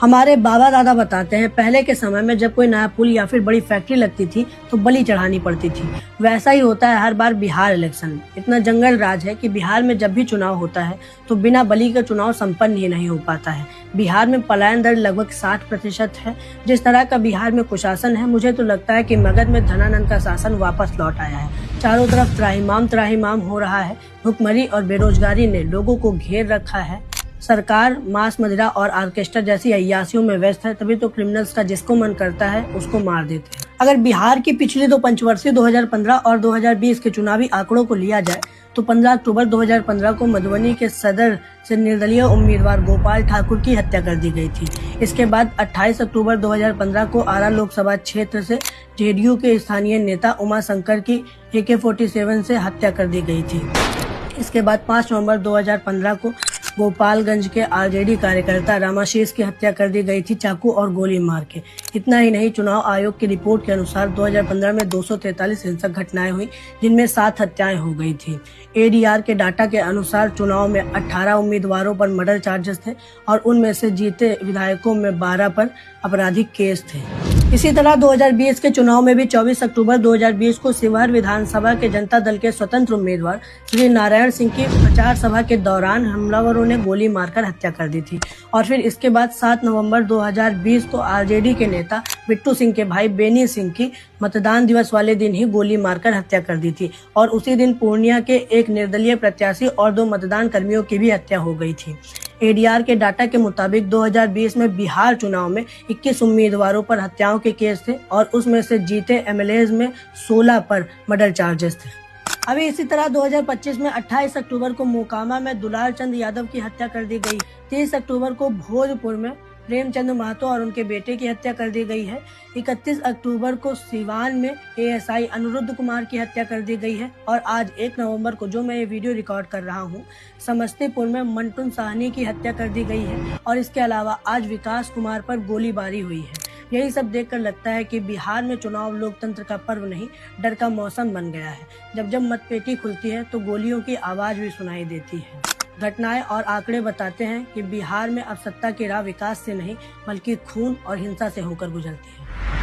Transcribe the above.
हमारे बाबा दादा बताते हैं पहले के समय में जब कोई नया पुल या फिर बड़ी फैक्ट्री लगती थी तो बलि चढ़ानी पड़ती थी। वैसा ही होता है हर बार बिहार इलेक्शन में। इतना जंगल राज है कि बिहार में जब भी चुनाव होता है तो बिना बलि का चुनाव संपन्न ही नहीं हो पाता है। बिहार में पलायन दर लगभग 60% है। जिस तरह का बिहार में कुशासन है, मुझे तो लगता है कि मगध में धनानंद का शासन वापस लौट आया है। चारों तरफ त्राहिमाम हो रहा है। भुखमरी और बेरोजगारी ने लोगों को घेर रखा है। सरकार मांस मदिरा और ऑर्केस्ट्रा जैसी अय्यासियों में व्यस्त है, तभी तो क्रिमिनल्स का जिसको मन करता है उसको मार देते हैं। अगर बिहार की पिछली दो पंचवर्षीय 2015 और 2020 के चुनावी आंकड़ों को लिया जाए तो 15 अक्टूबर 2015 को मधुबनी के सदर से निर्दलीय उम्मीदवार गोपाल ठाकुर की हत्या कर दी गई थी। इसके बाद 28 अक्टूबर 2015 को आरा लोकसभा क्षेत्र से जेडीयू के स्थानीय नेता उमा शंकर की AK-47 से हत्या कर दी गई थी। इसके बाद 5 नवंबर 2015 को गोपालगंज के आरजेडी कार्यकर्ता रामाशीष की हत्या कर दी गई थी चाकू और गोली मार के। इतना ही नहीं, चुनाव आयोग की रिपोर्ट के अनुसार 2015 में 243 हिंसक घटनाएं हुई, जिनमें 7 हत्याएं हो गई थी। ADR के डाटा के अनुसार चुनाव में 18 उम्मीदवारों पर मर्डर चार्जेस थे और उनमें से जीते विधायकों में 12 पर आपराधिक केस थे। इसी तरह 2020 के चुनाव में भी 24 अक्टूबर 2020 को शिवहर विधानसभा के जनता दल के स्वतंत्र उम्मीदवार श्री नारायण सिंह की प्रचार सभा के दौरान हमलावरों ने गोली मारकर हत्या कर दी थी। और फिर इसके बाद 7 नवंबर 2020 को आरजेडी के नेता बिट्टू सिंह के भाई बेनी सिंह की मतदान दिवस वाले दिन ही गोली मारकर हत्या कर दी थी। और उसी दिन पूर्णिया के एक निर्दलीय प्रत्याशी और 2 मतदान कर्मियों की भी हत्या हो गई थी। ADR के डाटा के मुताबिक 2020 में बिहार चुनाव में 21 उम्मीदवारों पर हत्याओं के केस थे और उसमें से जीते MLAs में 16 पर मर्डर चार्जेस थे। अभी इसी तरह 2025 में 28 अक्टूबर को मोकामा में दुलार चंद यादव की हत्या कर दी गई। 30 अक्टूबर को भोजपुर में प्रेमचंद महतो और उनके बेटे की हत्या कर दी गई है। 31 अक्टूबर को सिवान में ASI अनिरुद्ध कुमार की हत्या कर दी गई है। और आज 1 नवंबर को, जो मैं ये वीडियो रिकॉर्ड कर रहा हूँ, समस्तीपुर में मंटून साहनी की हत्या कर दी गई है। और इसके अलावा आज विकास कुमार पर गोलीबारी हुई है। यही सब देखकर लगता है कि बिहार में चुनाव लोकतंत्र का पर्व नहीं, डर का मौसम बन गया है। जब जब मतपेटी खुलती है तो गोलियों की आवाज भी सुनाई देती है। घटनाएं और आंकड़े बताते हैं कि बिहार में अब सत्ता की राह विकास से नहीं बल्कि खून और हिंसा से होकर गुजरती है।